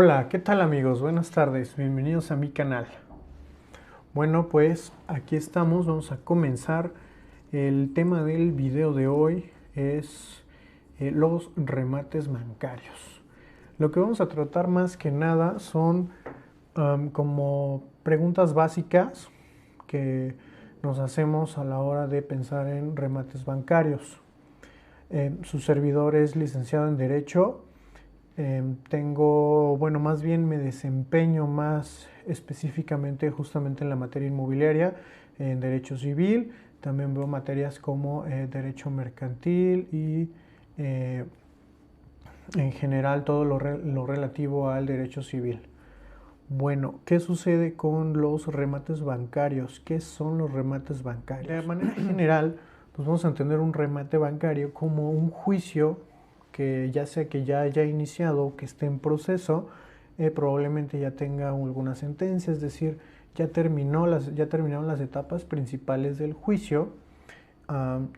Hola, ¿qué tal amigos? Buenas tardes, bienvenidos a mi canal. Bueno, pues aquí estamos, vamos a comenzar. El tema del video de hoy es los remates bancarios. Lo que vamos a tratar más que nada son como preguntas básicas que nos hacemos a la hora de pensar en remates bancarios. Su servidor es licenciado en Derecho. Bueno, más bien me desempeño más específicamente justamente en la materia inmobiliaria, en Derecho Civil. También veo materias como Derecho Mercantil y eh, en general todo lo relativo al Derecho Civil. Bueno, ¿qué sucede con los remates bancarios? ¿Qué son los remates bancarios? De manera general, pues vamos a entender un remate bancario como un juicio que ya sea que ya haya iniciado o que esté en proceso, probablemente ya tenga alguna sentencia, es decir, ya terminaron las etapas principales del juicio.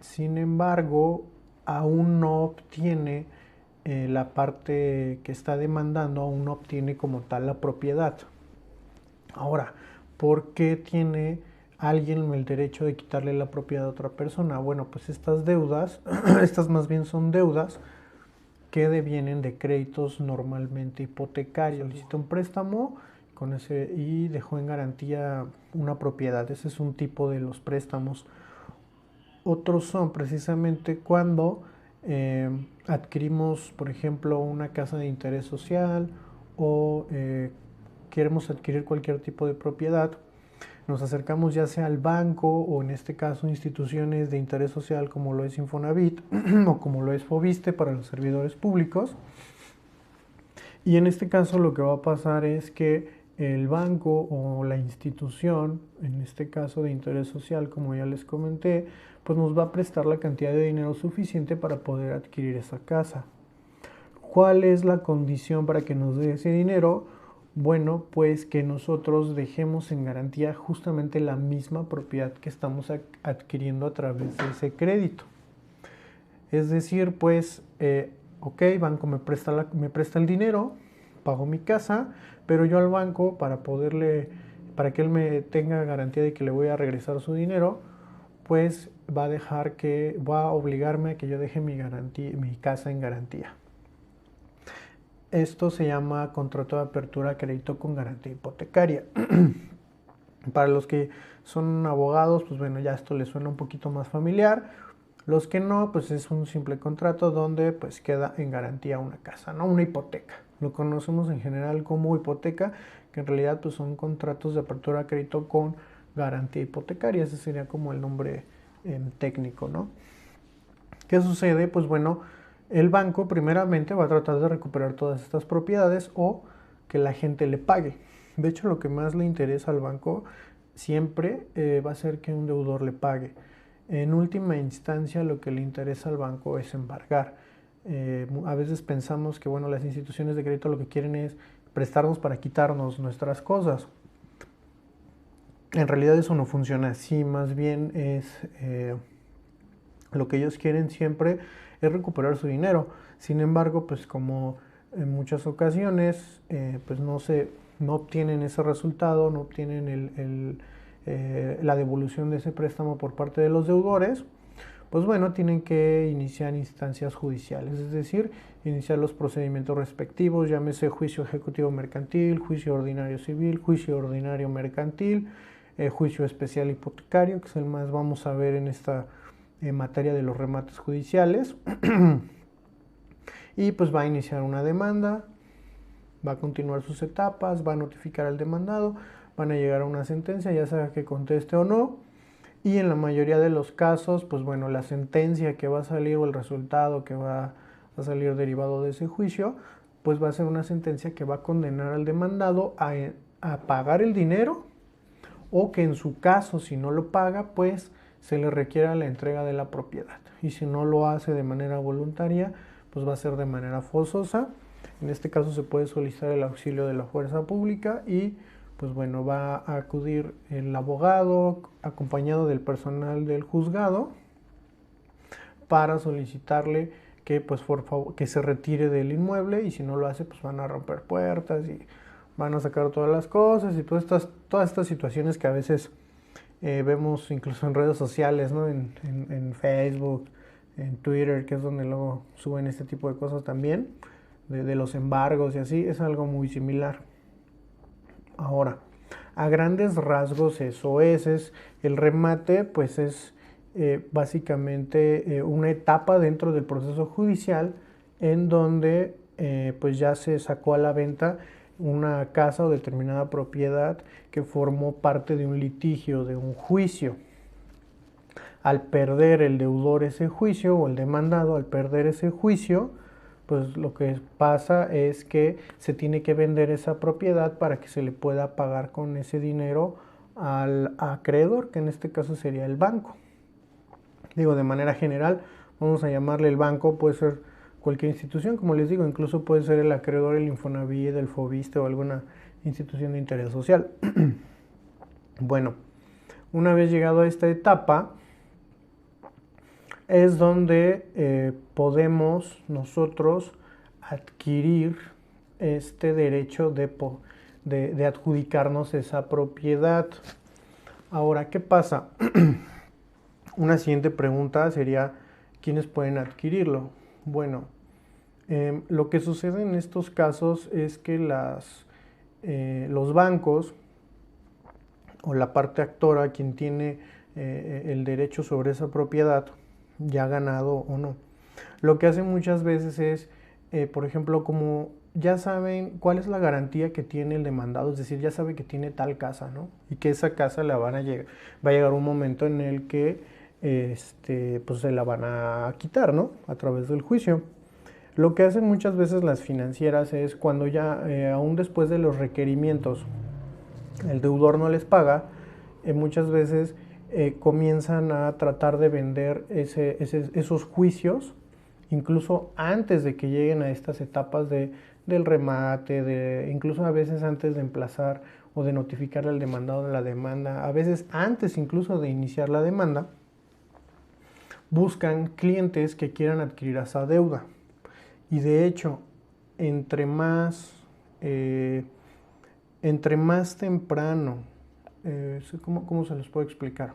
Sin embargo, aún no obtiene la parte que está demandando, aún no obtiene como tal la propiedad. Ahora, ¿por qué tiene alguien el derecho de quitarle la propiedad a otra persona? Bueno, pues estas deudas, estas más bien son deudas que devienen de créditos normalmente hipotecarios. Solicita un préstamo y dejó en garantía una propiedad. Ese es un tipo de los préstamos. Otros son precisamente cuando adquirimos, por ejemplo, una casa de interés social o queremos adquirir cualquier tipo de propiedad. Nos acercamos ya sea al banco o en este caso instituciones de interés social como lo es Infonavit o como lo es Fobiste para los servidores públicos. Y en este caso lo que va a pasar es que el banco o la institución, en este caso de interés social, como ya les comenté, pues nos va a prestar la cantidad de dinero suficiente para poder adquirir esa casa. ¿Cuál es la condición para que nos dé ese dinero? Bueno, pues que nosotros dejemos en garantía justamente la misma propiedad que estamos adquiriendo a través de ese crédito. Es decir, pues, ok, banco me presta el dinero, pago mi casa, pero yo al banco para que él me tenga garantía de que le voy a regresar su dinero, pues va a obligarme a que yo deje mi casa en garantía. Esto se llama contrato de apertura crédito con garantía hipotecaria. Para los que son abogados, pues bueno, ya esto les suena un poquito más familiar. Los que no, pues es un simple contrato donde pues queda en garantía una casa, ¿no? Una hipoteca. Lo conocemos en general como hipoteca, que en realidad pues son contratos de apertura de crédito con garantía hipotecaria. Ese sería como el nombre técnico, ¿no? ¿Qué sucede? Pues bueno, el banco primeramente va a tratar de recuperar todas estas propiedades o que la gente le pague. De hecho, lo que más le interesa al banco siempre va a ser que un deudor le pague. En última instancia, lo que le interesa al banco es embargar. A veces pensamos que bueno, las instituciones de crédito lo que quieren es prestarnos para quitarnos nuestras cosas. En realidad eso no funciona así, más bien lo que ellos quieren siempre es recuperar su dinero. Sin embargo, pues como en muchas ocasiones pues no obtienen ese resultado, no obtienen la devolución de ese préstamo por parte de los deudores, pues bueno, tienen que iniciar instancias judiciales, es decir, iniciar los procedimientos respectivos, llámese juicio ejecutivo mercantil, juicio ordinario civil, juicio ordinario mercantil, juicio especial hipotecario, que es el más vamos a ver en esta materia de los remates judiciales. Y pues va a iniciar una demanda, va a continuar sus etapas, va a notificar al demandado, van a llegar a una sentencia, ya sea que conteste o no. Y en la mayoría de los casos, pues bueno, la sentencia que va a salir o el resultado que va a salir derivado de ese juicio, pues va a ser una sentencia que va a condenar al demandado a pagar el dinero, o que en su caso, si no lo paga, pues se le requiera la entrega de la propiedad. Y si no lo hace de manera voluntaria, pues va a ser de manera forzosa. En este caso se puede solicitar el auxilio de la fuerza pública y pues bueno, va a acudir el abogado acompañado del personal del juzgado para solicitarle que pues por favor que se retire del inmueble, y si no lo hace pues van a romper puertas y van a sacar todas las cosas y todas estas situaciones que a veces vemos incluso en redes sociales, ¿no? En Facebook, en Twitter, que es donde luego suben este tipo de cosas también, de los embargos y así, es algo muy similar. Ahora, a grandes rasgos eso es el remate, pues es básicamente una etapa dentro del proceso judicial en donde pues ya se sacó a la venta una casa o determinada propiedad que formó parte de un litigio, de un juicio. Al perder el deudor ese juicio, o el demandado al perder ese juicio, pues lo que pasa es que se tiene que vender esa propiedad para que se le pueda pagar con ese dinero al acreedor, que en este caso sería el banco. Digo, de manera general, vamos a llamarle el banco, puede ser cualquier institución, como les digo, incluso puede ser el acreedor, el Infonavit, el Fobiste o alguna institución de interés social. Bueno, una vez llegado a esta etapa, es donde podemos nosotros adquirir este derecho de adjudicarnos esa propiedad. Ahora, ¿qué pasa? Una siguiente pregunta sería, ¿quiénes pueden adquirirlo? Bueno, lo que sucede en estos casos es que los bancos o la parte actora, quien tiene el derecho sobre esa propiedad, ya ganado o no. Lo que hacen muchas veces es, por ejemplo, como ya saben cuál es la garantía que tiene el demandado, es decir, ya sabe que tiene tal casa, ¿no? Y que esa casa va a llegar un momento en el que pues se la van a quitar, ¿no? A través del juicio. Lo que hacen muchas veces las financieras es cuando ya, aún después de los requerimientos, el deudor no les paga, muchas veces comienzan a tratar de vender esos juicios, incluso antes de que lleguen a estas etapas del remate, incluso a veces antes de emplazar o de notificar al demandado de la demanda, a veces antes incluso de iniciar la demanda, buscan clientes que quieran adquirir esa deuda. Y de hecho, entre más temprano, ¿cómo se los puedo explicar?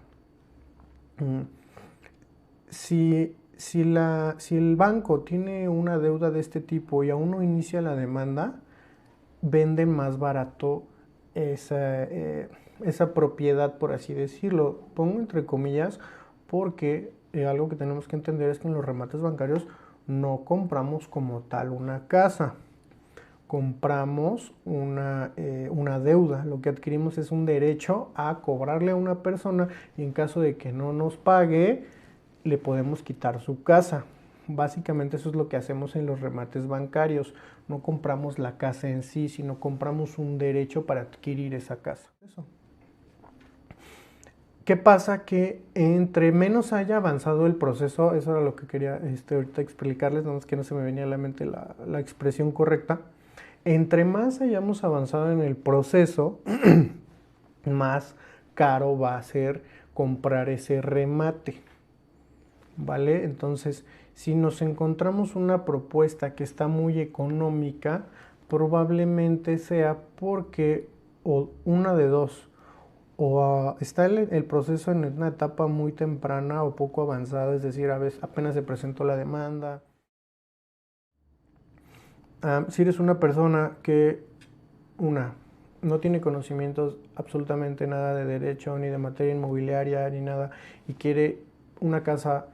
Si el banco tiene una deuda de este tipo y aún no inicia la demanda, vende más barato esa propiedad, por así decirlo. Pongo entre comillas porque algo que tenemos que entender es que en los remates bancarios no compramos como tal una casa, compramos una deuda. Lo que adquirimos es un derecho a cobrarle a una persona y en caso de que no nos pague, le podemos quitar su casa. Básicamente eso es lo que hacemos en los remates bancarios. No compramos la casa en sí, sino compramos un derecho para adquirir esa casa. Eso. ¿Qué pasa? Que entre menos haya avanzado el proceso, eso era lo que quería ahorita explicarles, nada más que no se me venía a la mente la expresión correcta. Entre más hayamos avanzado en el proceso, más caro va a ser comprar ese remate. ¿Vale? Entonces, si nos encontramos una propuesta que está muy económica, probablemente sea porque, o una de dos, o está el proceso en una etapa muy temprana o poco avanzada, es decir, a veces apenas se presentó la demanda. Si eres una persona que, no tiene conocimientos absolutamente nada de derecho, ni de materia inmobiliaria, ni nada, y quiere una casa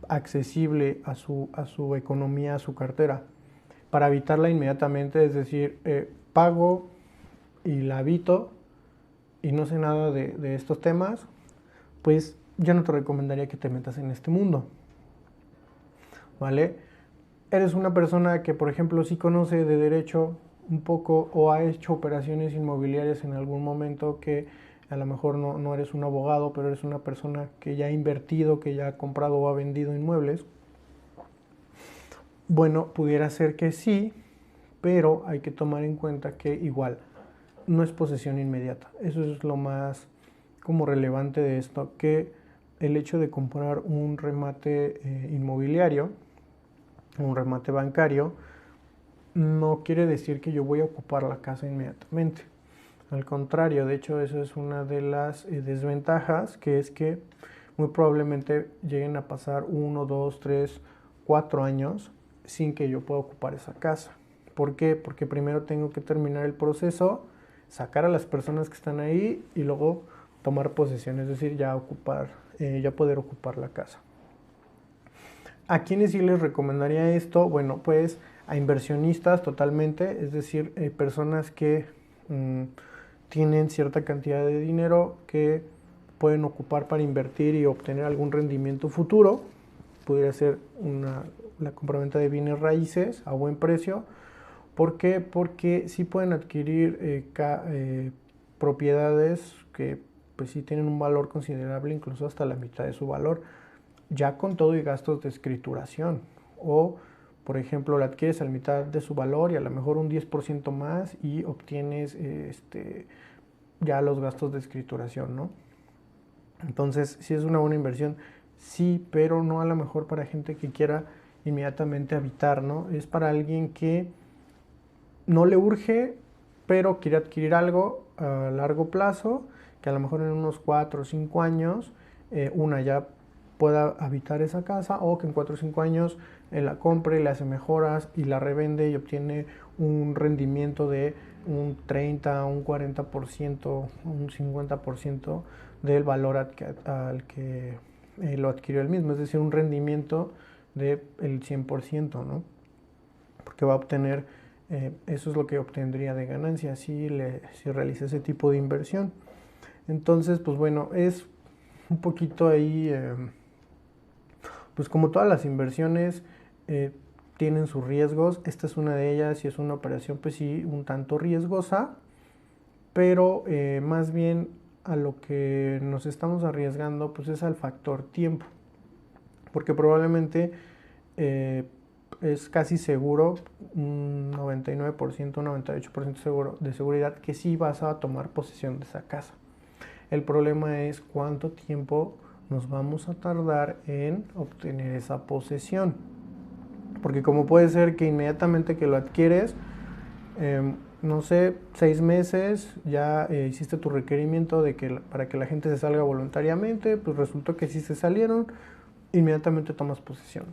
accesible a su economía, a su cartera, para habitarla inmediatamente, es decir, pago y la habito y no sé nada de estos temas, pues yo no te recomendaría que te metas en este mundo, ¿vale? Eres una persona que, por ejemplo, sí conoce de derecho un poco o ha hecho operaciones inmobiliarias en algún momento, que a lo mejor no eres un abogado, pero eres una persona que ya ha invertido, que ya ha comprado o ha vendido inmuebles. Bueno, pudiera ser que sí, pero hay que tomar en cuenta que igual no es posesión inmediata. Eso es lo más como relevante de esto, que el hecho de comprar un remate inmobiliario un remate bancario, no quiere decir que yo voy a ocupar la casa inmediatamente. Al contrario, de hecho, eso es una de las desventajas, que es que muy probablemente lleguen a pasar 1, 2, 3, 4 años sin que yo pueda ocupar esa casa. ¿Por qué? Porque primero tengo que terminar el proceso, sacar a las personas que están ahí y luego tomar posesión, es decir, ya poder ocupar la casa. ¿A quiénes sí les recomendaría esto? Bueno, pues a inversionistas totalmente, es decir, personas que tienen cierta cantidad de dinero que pueden ocupar para invertir y obtener algún rendimiento futuro. Podría ser la compraventa de bienes raíces a buen precio. ¿Por qué? Porque sí pueden adquirir propiedades que pues sí tienen un valor considerable, incluso hasta la mitad de su valor, ya con todo y gastos de escrituración. O, por ejemplo, la adquieres a la mitad de su valor y a lo mejor un 10% más y obtienes ya los gastos de escrituración, ¿no? Entonces, sí es una buena inversión, sí, pero no a lo mejor para gente que quiera inmediatamente habitar, ¿no? Es para alguien que no le urge, pero quiere adquirir algo a largo plazo, que a lo mejor en unos 4 o 5 años ya pueda habitar esa casa, o que en 4 o 5 años la compre, le hace mejoras y la revende y obtiene un rendimiento de un 30, un 40%, un 50% del valor al que lo adquirió él mismo, es decir, un rendimiento del 100%, ¿no? Porque va a obtener, eso es lo que obtendría de ganancia si realiza ese tipo de inversión. Entonces, pues bueno, es un poquito ahí, pues como todas las inversiones, tienen sus riesgos. Esta es una de ellas y es una operación pues sí un tanto riesgosa, pero más bien a lo que nos estamos arriesgando pues es al factor tiempo, porque probablemente es casi seguro, un 99%, un 98% de seguridad que sí vas a tomar posesión de esa casa. El problema es cuánto tiempo nos vamos a tardar en obtener esa posesión. Porque como puede ser que inmediatamente que lo adquieres, no sé, 6 meses, ya hiciste tu requerimiento para que la gente se salga voluntariamente, pues resultó que sí se salieron, inmediatamente tomas posesión.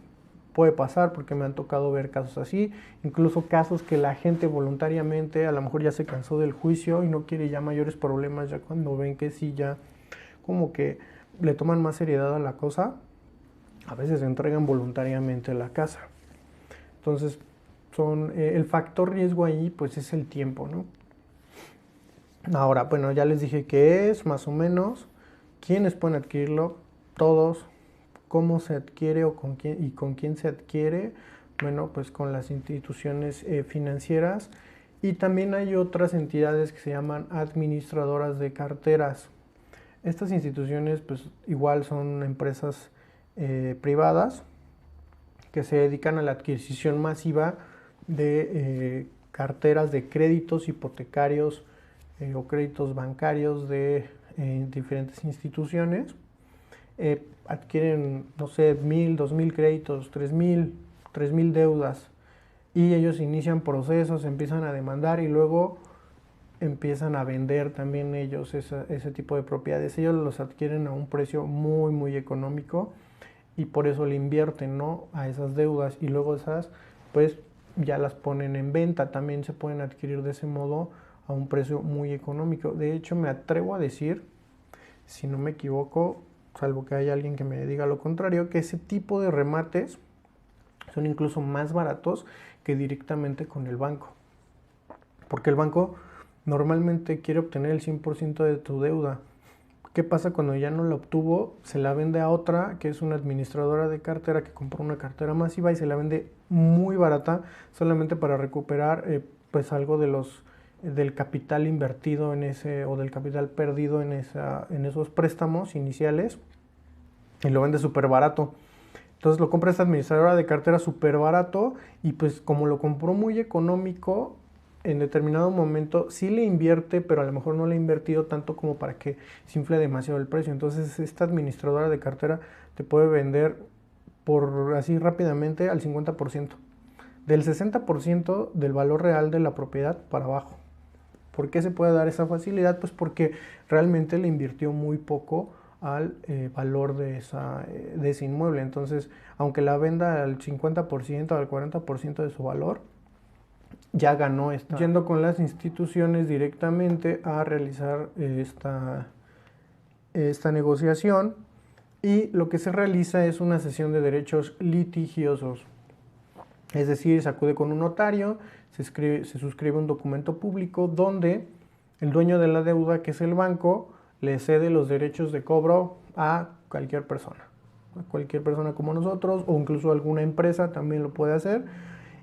Puede pasar porque me han tocado ver casos así, incluso casos que la gente voluntariamente a lo mejor ya se cansó del juicio y no quiere ya mayores problemas, ya cuando ven que sí ya como que le toman más seriedad a la cosa, a veces entregan voluntariamente la casa. Entonces, el factor riesgo ahí pues es el tiempo, ¿no? Ahora, bueno, ya les dije qué es, más o menos, quiénes pueden adquirirlo, todos, cómo se adquiere o con quién se adquiere. Bueno, pues con las instituciones financieras, y también hay otras entidades que se llaman administradoras de carteras. Estas instituciones pues igual son empresas privadas que se dedican a la adquisición masiva de carteras de créditos hipotecarios o créditos bancarios de diferentes instituciones. Adquieren, no sé, 1000, 2000 créditos, 3000 deudas, y ellos inician procesos, empiezan a demandar y luego empiezan a vender también ellos ese tipo de propiedades. Ellos los adquieren a un precio muy, muy económico y por eso le invierten, ¿no?, a esas deudas, y luego esas pues ya las ponen en venta. También se pueden adquirir de ese modo a un precio muy económico. De hecho, me atrevo a decir, si no me equivoco, salvo que haya alguien que me diga lo contrario, que ese tipo de remates son incluso más baratos que directamente con el banco. Porque el banco normalmente quiere obtener el 100% de tu deuda. ¿Qué pasa cuando ya no la obtuvo? Se la vende a otra, que es una administradora de cartera, que compró una cartera masiva y se la vende muy barata solamente para recuperar pues algo del capital invertido en ese, o del capital perdido en esos préstamos iniciales, y lo vende súper barato. Entonces lo compra esta administradora de cartera súper barato, y pues como lo compró muy económico, en determinado momento sí le invierte, pero a lo mejor no le ha invertido tanto como para que se infle demasiado el precio. Entonces esta administradora de cartera te puede vender por así rápidamente al 50%, del 60% del valor real de la propiedad para abajo. ¿Por qué se puede dar esa facilidad? Pues porque realmente le invirtió muy poco al valor de ese inmueble. Entonces, aunque la venda al 50%, al 40% de su valor, ya ganó. Yendo con las instituciones directamente a realizar esta negociación, y lo que se realiza es una cesión de derechos litigiosos. Es decir, se acude con un notario, se suscribe un documento público donde el dueño de la deuda, que es el banco, le cede los derechos de cobro a cualquier persona. A cualquier persona como nosotros, o incluso alguna empresa también lo puede hacer.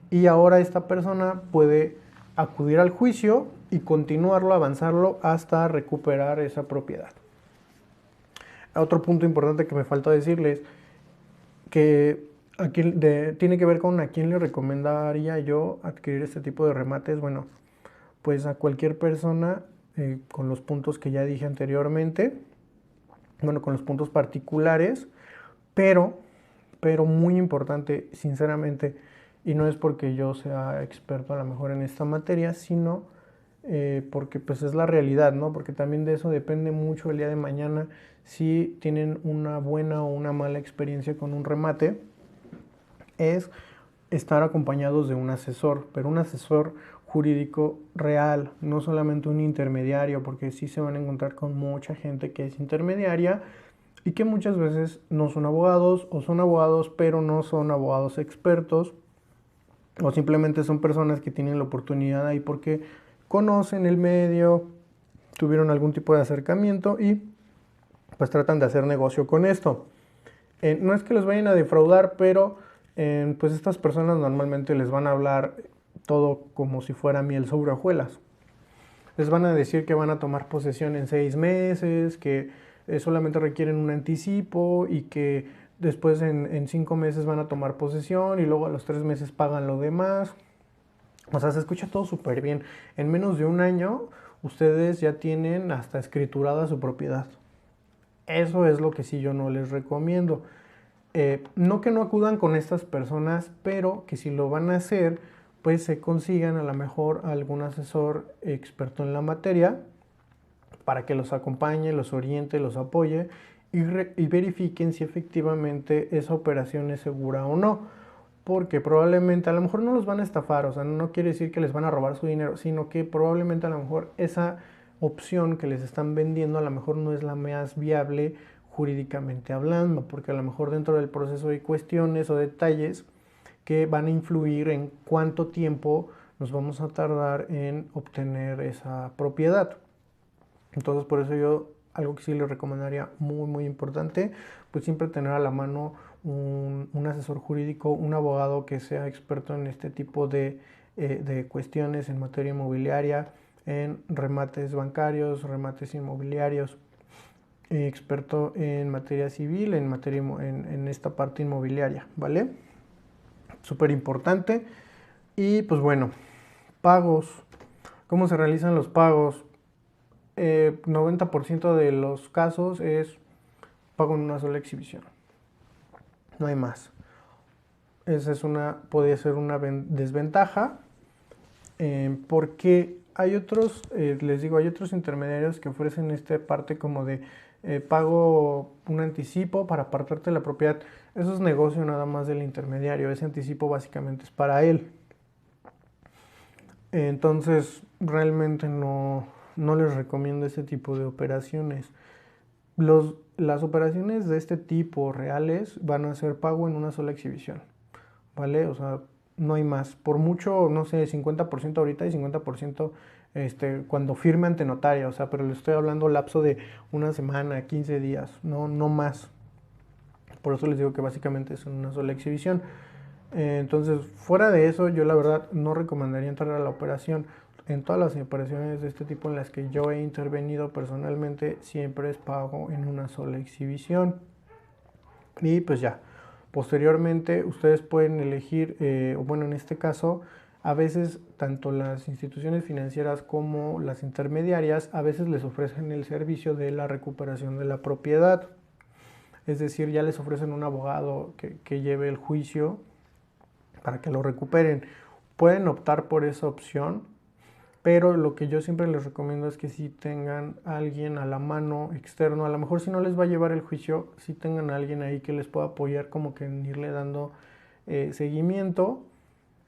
Y ahora esta persona puede acudir al juicio y continuarlo, avanzarlo hasta recuperar esa propiedad. Otro punto importante que me faltó decirles, que tiene que ver con a quién le recomendaría yo adquirir este tipo de remates. Bueno, pues a cualquier persona con los puntos que ya dije anteriormente, bueno, con los puntos particulares, pero muy importante, sinceramente, y no es porque yo sea experto a lo mejor en esta materia, sino porque pues es la realidad, ¿no? Porque también de eso depende mucho el día de mañana si tienen una buena o una mala experiencia con un remate, es estar acompañados de un asesor, pero un asesor jurídico real, no solamente un intermediario, porque sí se van a encontrar con mucha gente que es intermediaria y que muchas veces no son abogados, o son abogados pero no son abogados expertos, o simplemente son personas que tienen la oportunidad ahí porque conocen el medio, tuvieron algún tipo de acercamiento y pues tratan de hacer negocio con esto. No es que los vayan a defraudar, pero pues estas personas normalmente les van a hablar todo como si fuera miel sobre hojuelas. Les van a decir que van a tomar posesión en 6 meses, que solamente requieren un anticipo y que después en 5 meses van a tomar posesión y luego a los 3 meses pagan lo demás. O sea, se escucha todo súper bien. En menos de un año ustedes ya tienen hasta escriturada su propiedad. Eso es lo que sí yo no les recomiendo. No que no acudan con estas personas, pero que si lo van a hacer, pues se consigan a lo mejor algún asesor experto en la materia para que los acompañe, los oriente, los apoye y verifiquen si efectivamente esa operación es segura o no. Porque probablemente a lo mejor no los van a estafar, o sea, no quiere decir que les van a robar su dinero, sino que probablemente a lo mejor esa opción que les están vendiendo a lo mejor no es la más viable jurídicamente hablando, porque a lo mejor dentro del proceso hay cuestiones o detalles que van a influir en cuánto tiempo nos vamos a tardar en obtener esa propiedad. Entonces, por eso yo, algo que sí les recomendaría muy importante, pues siempre tener a la mano un asesor jurídico, un abogado que sea experto en este tipo de cuestiones en materia inmobiliaria, en remates bancarios, remates inmobiliarios, experto en materia civil, en esta parte inmobiliaria, ¿vale? Súper importante. Y pues bueno, pagos. ¿Cómo se realizan los pagos? 90% de los casos es pago en una sola exhibición. No hay más. Esa podría ser una desventaja, porque hay otros, les digo, hay otros intermediarios que ofrecen esta parte como de pago un anticipo para apartarte la propiedad. Eso es negocio nada más del intermediario. Ese anticipo básicamente es para él. Entonces, realmente no les recomiendo ese tipo de operaciones. Las operaciones de este tipo reales van a ser pago en una sola exhibición, ¿vale? O sea, no hay más. Por mucho, no sé, 50% ahorita y 50% cuando firme ante notaria, o sea, pero le estoy hablando lapso de una semana, 15 días, no más. Por eso les digo que básicamente es en una sola exhibición. Entonces, fuera de eso, yo la verdad no recomendaría entrar a la operación. En todas las operaciones de este tipo en las que yo he intervenido personalmente, siempre es pago en una sola exhibición. Y pues ya, posteriormente ustedes pueden elegir, o bueno, en este caso, a veces tanto las instituciones financieras como las intermediarias, a veces les ofrecen el servicio de la recuperación de la propiedad. es decir, ya les ofrecen un abogado que lleve el juicio para que lo recuperen. Pueden optar por esa opción, pero lo que yo siempre les recomiendo es que si tengan a alguien a la mano externo, a lo mejor si no les va a llevar el juicio, si tengan a alguien ahí que les pueda apoyar como que en irle dando seguimiento,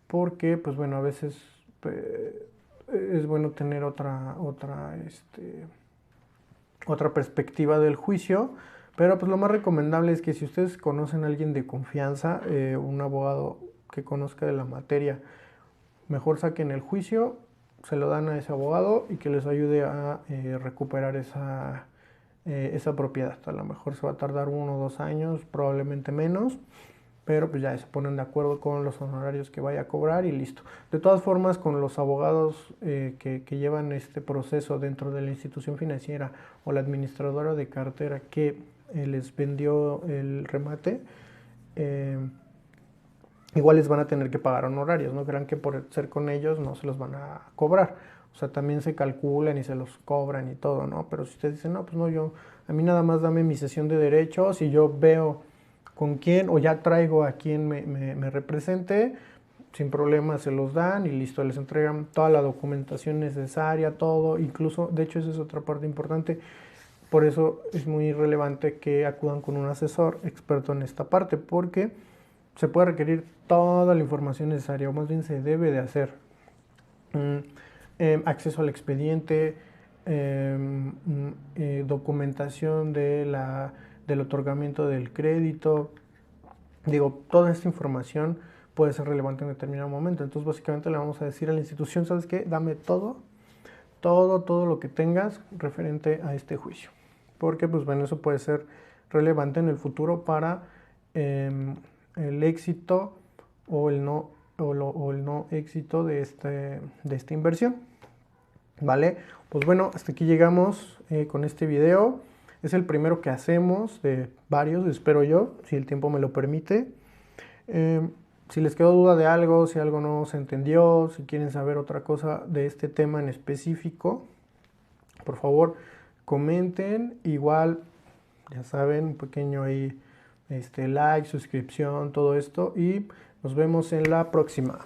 porque pues bueno, a veces es bueno tener otra perspectiva del juicio, pero pues lo más recomendable es que si ustedes conocen a alguien de confianza, un abogado que conozca de la materia, mejor saquen el juicio, se lo dan a ese abogado y que les ayude a recuperar esa propiedad. A lo mejor se va a tardar 1 o 2 años, probablemente menos, pero pues ya se ponen de acuerdo con los honorarios que vaya a cobrar y listo. De todas formas, con los abogados que llevan este proceso dentro de la institución financiera o la administradora de cartera que les vendió el remate, igual les van a tener que pagar honorarios, no crean que por ser con ellos no se los van a cobrar, o sea, también se calculan y se los cobran y todo, ¿no? Pero si ustedes dicen, no, pues no, a mí nada más dame mi sesión de derechos y yo veo con quién o ya traigo a quien me represente, sin problema se los dan y listo, les entregan toda la documentación necesaria, todo, incluso, de hecho esa es otra parte importante, por eso es muy relevante que acudan con un asesor experto en esta parte, porque se puede requerir toda la información necesaria, o más bien se debe de hacer. Acceso al expediente, documentación del otorgamiento del crédito. Digo, toda esta información puede ser relevante en determinado momento. Entonces, básicamente le vamos a decir a la institución, ¿sabes qué? Dame todo lo que tengas referente a este juicio. Porque, pues bueno, eso puede ser relevante en el futuro para el éxito o el no éxito de esta inversión. ¿Vale? Pues bueno, hasta aquí llegamos con este video. Es el primero que hacemos de varios, espero yo, si el tiempo me lo permite. Si les quedó duda de algo, si algo no se entendió, si quieren saber otra cosa de este tema en específico, por favor comenten. Igual, ya saben, un pequeño ahí like, suscripción, todo esto, y nos vemos en la próxima.